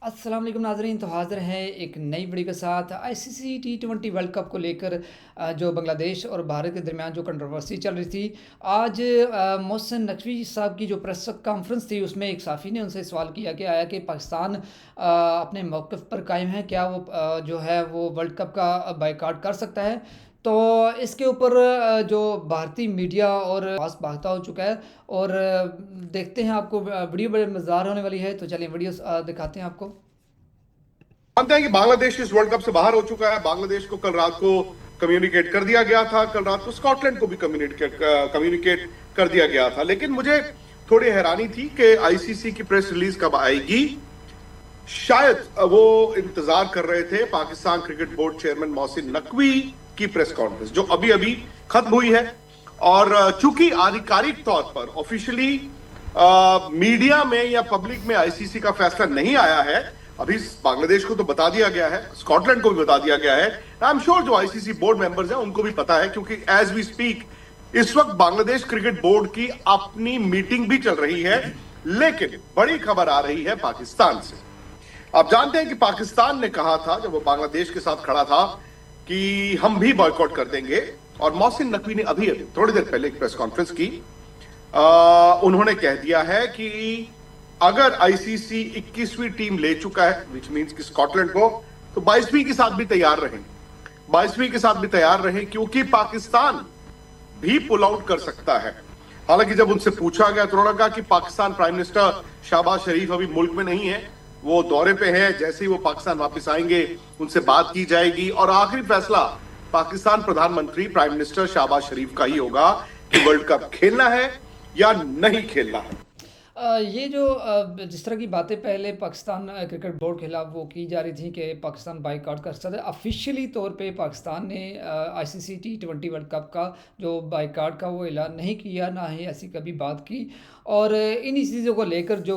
अस्सलाम वालेकुम नाज़रीन। तो हाज़िर हैं एक नई वीडियो के साथ आईसीसी टी20 वर्ल्ड कप को लेकर जो बांग्लादेश और भारत के दरमियान जो कंट्रोवर्सी चल रही थी। आज मोहसिन नकवी साहब की जो प्रेस कॉन्फ्रेंस थी उसमें एक साफ़ी ने उनसे सवाल किया कि आया कि पाकिस्तान अपने मौक़िफ़ पर कायम है, क्या वो जो है वो वर्ल्ड कप का बायकॉट कर सकता है। तो इसके ऊपर जो भारतीय मीडिया और पास भागता हो चुका है। और देखते हैं, आपको वीडियो बड़े मज़ेदार होने वाली है, तो चलिए वीडियो दिखाते हैं आपको। मानते हैं कि बांग्लादेश इस वर्ल्ड कप से बाहर हो चुका है। बांग्लादेश को कल रात को कम्युनिकेट कर दिया गया था, कल रात को स्कॉटलैंड को भी कम्युनिकेट कर दिया गया था। लेकिन मुझे थोड़ी हैरानी थी कि आईसीसी की प्रेस रिलीज कब आएगी। शायद वो इंतजार कर रहे थे Pakistan cricket board chairman Mohsin Naqvi की प्रेस कॉन्फ्रेंस, जो अभी अभी खत्म हुई है। और चूंकि आधिकारिक तौर पर ऑफिशियली मीडिया में या पब्लिक में आईसीसी का फैसला नहीं आया है, अभी बांग्लादेश को तो बता दिया गया है, स्कॉटलैंड को भी बता दिया गया है। आई एम श्योर जो आईसीसी बोर्ड मेंबर्स हैं उनको भी पता है, क्योंकि एज वी स्पीक इस वक्त बांग्लादेश क्रिकेट बोर्ड की अपनी मीटिंग भी चल रही है। लेकिन बड़ी खबर आ रही है पाकिस्तान से। आप जानते हैं कि पाकिस्तान ने कहा था जब वो बांग्लादेश के साथ खड़ा था कि हम भी बॉयकॉट कर देंगे। और मोहसिन नकवी ने अभी थोड़ी देर पहले एक प्रेस कॉन्फ्रेंस की। उन्होंने कह दिया है कि अगर आईसीसी 21वीं टीम ले चुका है, विच मींस कि स्कॉटलैंड को, तो 22वीं के साथ भी तैयार रहें, 22वीं के साथ भी तैयार रहें, क्योंकि पाकिस्तान भी पुल आउट कर सकता है। हालांकि जब उनसे पूछा गया तो उन्होंने कहा कि पाकिस्तान प्राइम मिनिस्टर शहबाज शरीफ अभी मुल्क में नहीं है, वो दौरे पे है। जैसे ही वो पाकिस्तान वापस आएंगे उनसे बात की जाएगी और आखिरी फैसला पाकिस्तान प्रधानमंत्री प्राइम मिनिस्टर शहबाज शरीफ का ही होगा कि वर्ल्ड कप खेलना है या नहीं खेलना है। ये जो जिस तरह की बातें पहले पाकिस्तान क्रिकेट बोर्ड के खिलाफ वो की जा रही थी कि पाकिस्तान बाइकआउट कर सकता है, ऑफिशियली तौर पे पाकिस्तान ने आईसीसी टी20 वर्ल्ड कप का जो बाइकआउट का वो ऐलान नहीं किया, ना ही ऐसी कभी बात की। और इन्हीं चीज़ों को लेकर जो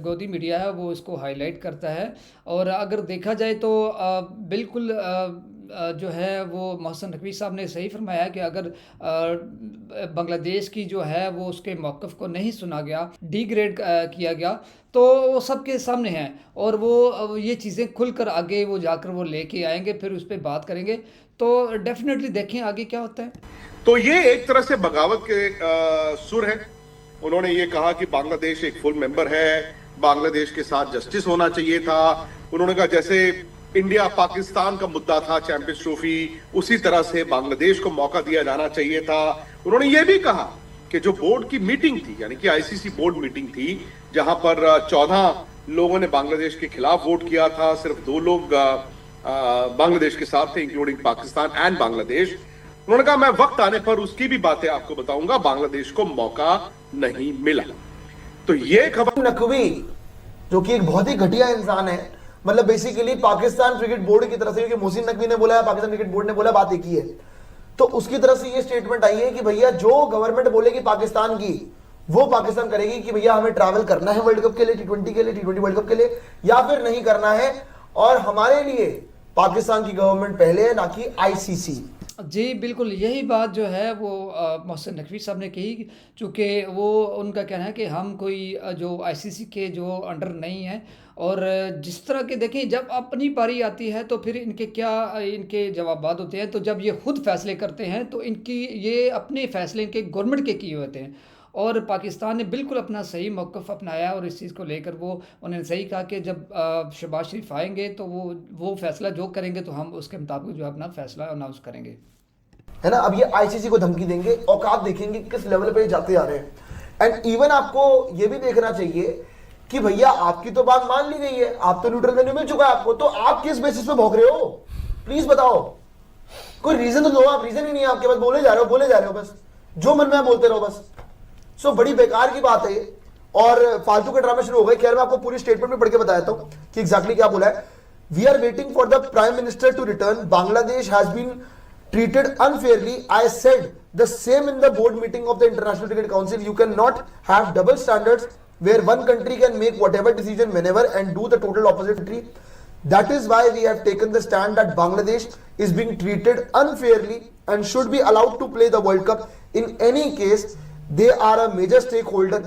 गोदी मीडिया है वो इसको हाईलाइट करता है। और अगर देखा जाए तो बिल्कुल जो है वो मोहसिन नकवी साहब ने सही फरमाया है कि अगर बांग्लादेश की जो है वो उसके मौक़िफ़ को नहीं सुना गया, डिग्रेड किया गया, तो वो सबके सामने है। और वो ये चीज़ें खुलकर आगे वो जाकर वो लेके आएंगे, फिर उस पर बात करेंगे। तो डेफिनेटली देखें आगे क्या होता है। तो ये एक तरह से बगावत के सुर है। उन्होंने ये कहा कि बांग्लादेश एक फुल मेंबर है, बांग्लादेश के साथ जस्टिस होना चाहिए था। उन्होंने कहा जैसे इंडिया पाकिस्तान का मुद्दा था चैंपियंस ट्रॉफी, उसी तरह से बांग्लादेश को मौका दिया जाना चाहिए था। उन्होंने ये भी कहा कि जो बोर्ड की मीटिंग थी, यानी कि आईसीसी बोर्ड मीटिंग थी, जहां पर 14 लोगों ने बांग्लादेश के खिलाफ वोट किया था, सिर्फ 2 लोग बांग्लादेश के साथ थे, इंक्लूडिंग पाकिस्तान एंड बांग्लादेश। उन्होंने कहा मैं वक्त आने पर उसकी भी बातें आपको बताऊंगा, बांग्लादेश को मौका नहीं मिला। तो ये खबर नकवी जो कि एक बहुत ही घटिया इंसान है, मतलब बेसिकली पाकिस्तान क्रिकेट बोर्ड की तरफ से, क्योंकि मोहसिन नकवी ने बोला है, पाकिस्तान क्रिकेट बोर्ड ने बोला, बात एक ही है, तो उसकी तरफ से ये स्टेटमेंट आई है कि भैया जो गवर्नमेंट बोलेगी पाकिस्तान की, वो पाकिस्तान करेगी कि भैया हमें ट्रैवल करना है वर्ल्ड कप के लिए, टी20 के लिए, टी20 वर्ल्ड कप के लिए, या फिर नहीं करना है। और हमारे लिए पाकिस्तान की गवर्नमेंट पहले है, ना कि आईसीसी। जी बिल्कुल, यही बात जो है वो मोहसिन नकवी साहब ने कही, चूँकि वो उनका कहना है कि हम कोई जो आईसीसी के जो अंडर नहीं है। और जिस तरह के देखें, जब अपनी बारी आती है तो फिर इनके क्या इनके जवाबात होते हैं। तो जब ये खुद फैसले करते हैं तो इनकी ये अपने फैसले इनके गवर्नमेंट के किए होते हैं। और पाकिस्तान ने बिल्कुल अपना सही मौक़िफ़ अपनाया और इस चीज़ को लेकर वो उन्होंने सही कहा कि जब शहबाज शरीफ आएंगे तो वो फैसला जो करेंगे तो हम उसके मुताबिक जो अपना फैसला अनाउंस करेंगे, है ना। अब ये आईसीसी को धमकी देंगे, औकात देखेंगे किस लेवल पे जाते जा रहे हैं। एंड इवन आपको ये भी देखना चाहिए कि भैया आपकी तो बात मान ली गई है, आप तो न्यूट्रल वेन्यू मिल चुका है आपको, तो आप किस बेसिस पे भौंक रहे हो, प्लीज बताओ। कोई रीजन तो दो, आप रीजन ही नहीं है आपके पास, बोले जा रहे हो बस, जो मन में बोलते रहो बस। सो बड़ी बेकार की बात है और फालतू के ड्रामे शुरू हो गए। खैर मैं आपको पूरी स्टेटमेंट में पढ़ के बताया था कि एग्जैक्टली क्या बोला है। We are waiting for the prime minister to return, Bangladesh has been treated unfairly. I said the same in the board meeting of the International Cricket Council. You cannot have double standards where one country can make whatever decision whenever and do the total opposite country. That is why we have taken the stand that Bangladesh is being treated unfairly and should be allowed to play the World Cup. In any case, they are a major stakeholder.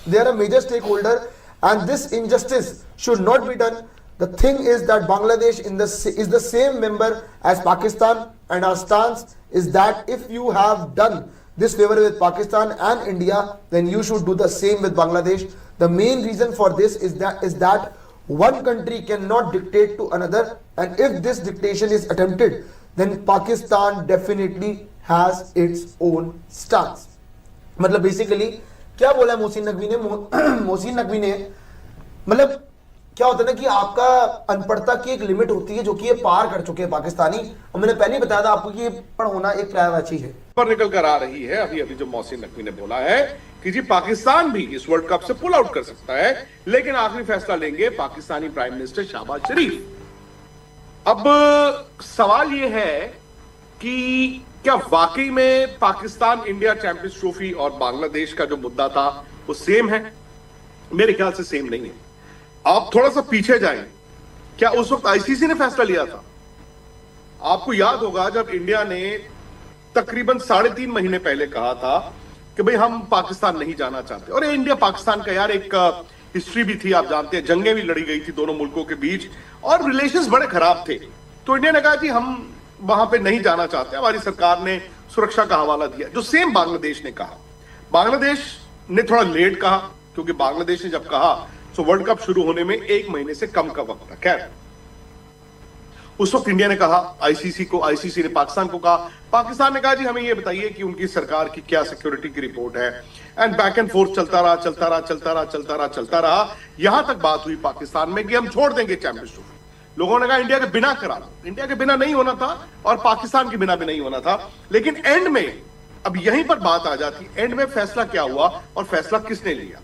They are a major stakeholder and this injustice should not be done. The thing is that Bangladesh is the same member as Pakistan, and our stance is that if you have done this favor with Pakistan and India, then you should do the same with Bangladesh. The main reason for this is that one country cannot dictate to another, and if this dictation is attempted, then Pakistan definitely has its own stance. मतलब basically क्या बोला मोहसिन नकवी ने? मोहसिन नकवी ने मतलब क्या होता है ना कि आपका अनपढ़ता की एक लिमिट होती है जो कि ये पार कर चुके हैं पाकिस्तानी, और मैंने पहले ही बताया था आपको कि ये पढ़ होना एक प्रायवाची है। पर निकल कर आ रही है अभी अभी जो मोहसिन नकवी ने बोला है कि जी पाकिस्तान भी इस वर्ल्ड कप से पुल आउट कर सकता है, लेकिन आखिरी फैसला लेंगे पाकिस्तानी प्राइम मिनिस्टर शहबाज शरीफ। अब सवाल यह है कि क्या वाकई में पाकिस्तान इंडिया चैंपियंस ट्रॉफी और बांग्लादेश का जो मुद्दा था वो सेम है? मेरे ख्याल से सेम नहीं है। आप थोड़ा सा पीछे जाएं, क्या उस वक्त आईसीसी ने फैसला लिया था? आपको याद होगा जब इंडिया ने तकरीबन 3.5 महीने पहले कहा था कि भाई हम पाकिस्तान नहीं जाना चाहते, और इंडिया पाकिस्तान का यार एक हिस्ट्री भी थी, आप जानते हैं, जंगें भी लड़ी गई थी दोनों मुल्कों के बीच और रिलेशंस बड़े खराब थे। तो इंडिया ने कहा कि हम वहां पे नहीं जाना चाहते, हमारी सरकार ने सुरक्षा का हवाला दिया, जो सेम बांग्लादेश ने कहा। बांग्लादेश ने थोड़ा लेट कहा, क्योंकि बांग्लादेश ने जब कहा तो वर्ल्ड कप शुरू होने में 1 महीने से कम का वक्त था। खैर, उस वक्त इंडिया ने कहा आईसीसी को, आईसीसी ने पाकिस्तान को कहा, पाकिस्तान ने कहा जी हमें ये बताइए कि उनकी सरकार की क्या सिक्योरिटी की रिपोर्ट है, एंड बैक एंड फोर्थ चलता रहा। यहां तक बात हुई पाकिस्तान में कि हम छोड़ देंगे चैंपियंस ट्रॉफी। लोगों ने कहा इंडिया के बिना करा लो, इंडिया के बिना नहीं होना था और पाकिस्तान के बिना भी नहीं होना था। लेकिन एंड में अब यहीं पर बात आ जाती, एंड में फैसला क्या हुआ और फैसला किसने लिया?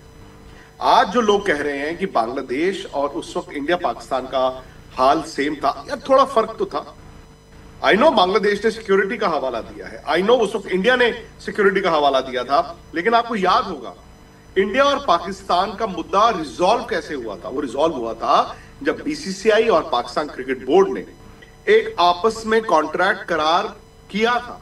आज जो लोग कह रहे हैं कि बांग्लादेश और उस वक्त इंडिया पाकिस्तान का हाल सेम था, यार थोड़ा फर्क तो था। आई नो बांग्लादेश ने सिक्योरिटी का हवाला दिया है, आई नो उस वक्त इंडिया ने सिक्योरिटी का हवाला दिया था, लेकिन आपको याद होगा इंडिया और पाकिस्तान का मुद्दा रिजॉल्व कैसे हुआ था? वो रिजॉल्व हुआ था जब बीसीसीआई और पाकिस्तान क्रिकेट बोर्ड ने एक आपस में कॉन्ट्रैक्ट करार किया था।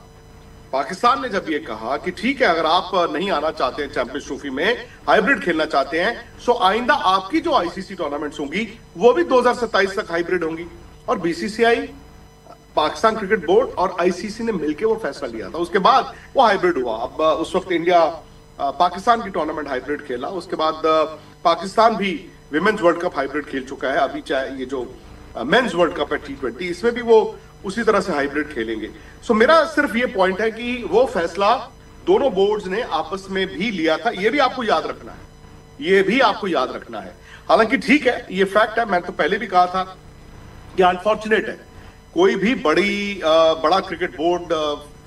पाकिस्तान ने जब ये कहा कि ठीक है, अगर आप नहीं आना चाहते हैं चैंपियंस ट्रॉफी में, हाइब्रिड खेलना चाहते हैं, सो आइंदा आपकी जो आईसीसी टूर्नामेंट्स होंगी वो भी 2027 तक हाइब्रिड होंगी। और बीसीसीआई, पाकिस्तान क्रिकेट बोर्ड और आईसीसी ने मिलकर वो फैसला लिया था। उसके बाद वो हाइब्रिड हुआ। अब उस वक्त इंडिया पाकिस्तान की टूर्नामेंट हाइब्रिड खेला, उसके बाद पाकिस्तान भी विमेन्स वर्ल्ड कप हाइब्रिड खेल चुका है। अभी चाहे ये जो मेंस वर्ल्ड कप है T20, इसमें भी वो उसी तरह से हाइब्रिड खेलेंगे। सो मेरा सिर्फ ये पॉइंट है कि वो फैसला दोनों बोर्ड्स ने आपस में भी लिया था, ये भी आपको याद रखना है, ये भी आपको याद रखना है। हालांकि ठीक है, ये फैक्ट है, मैं तो पहले भी कहा था कि अनफॉर्चुनेट है कोई भी बड़ा cricket board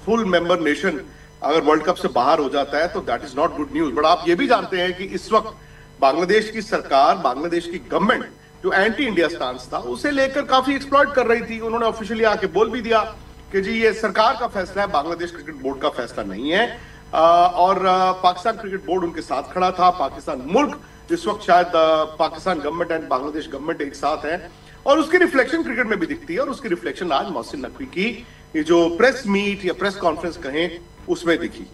full member nation अगर वर्ल्ड कप से बाहर हो जाता है तो that is not good news. But आप ये भी जानते हैं कि इस वक्त बांग्लादेश की सरकार, बांग्लादेश की गवर्नमेंट जो एंटी इंडिया स्टांस था उसे लेकर काफी एक्सप्लॉइट कर रही थी। उन्होंने ऑफिशियली आके बोल भी दिया कि जी ये सरकार का फैसला है, बांग्लादेश क्रिकेट बोर्ड का फैसला नहीं है। और पाकिस्तान क्रिकेट बोर्ड उनके साथ खड़ा था। पाकिस्तान मुल्क इस वक्त शायद Pakistan government and Bangladesh government एक साथ है, और उसकी रिफ्लेक्शन क्रिकेट में भी दिखती है, और उसकी रिफ्लेक्शन आज मोहसिन नकवी की ये जो प्रेस मीट या प्रेस कॉन्फ्रेंस कहें उसमें दिखी।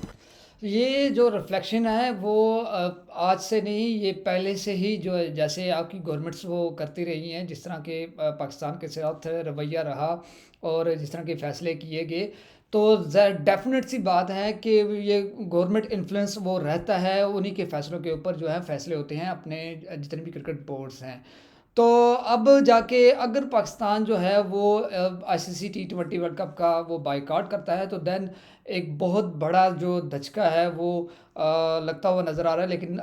ये जो रिफ्लेक्शन है वो आज से नहीं, ये पहले से ही जो है, जैसे आपकी गवर्नमेंट्स वो करती रही हैं, जिस तरह के पाकिस्तान के साथ रवैया रहा और जिस तरह के फैसले किए गए, तो डेफिनेट सी बात है कि ये गवर्नमेंट इन्फ्लुएंस वो रहता है, उन्हीं के फैसलों के ऊपर जो है फैसले होते हैं अपने जितने भी क्रिकेट बोर्ड्स हैं। तो अब जाके अगर पाकिस्तान जो है वो आईसीसी T20 वर्ल्ड कप का वो बायकॉट करता है, तो देन एक बहुत बड़ा जो धचका है वो लगता हुआ नज़र आ रहा है। लेकिन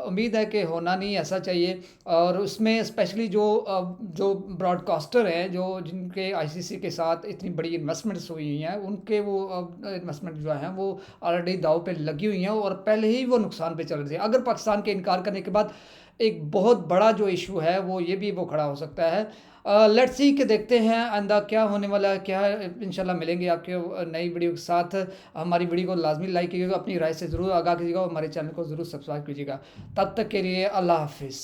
उम्मीद है कि होना नहीं ऐसा चाहिए। और उसमें स्पेशली जो ब्रॉडकास्टर हैं, जो जिनके आईसीसी के साथ इतनी बड़ी इन्वेस्टमेंट्स हुई हैं, उनके वो इन्वेस्टमेंट जो हैं वो ऑलरेडी दाव पे लगी हुई हैं और पहले ही वो नुकसान पे चल रही थी। अगर पाकिस्तान के इनकार करने के बाद एक बहुत बड़ा जो इशू है वो खड़ा हो सकता है। लेट्स सी कि देखते हैं आइंदा क्या होने वाला है, क्या इंशाल्लाह मिलेंगे आपके नई वीडियो के साथ। हमारी वीडियो को लाजमी लाइक कीजिएगा, अपनी राय से ज़रूर आगाह कीजिएगा, हमारे चैनल को ज़रूर सब्सक्राइब कीजिएगा। तब तक के लिए अल्लाह हाफिज़।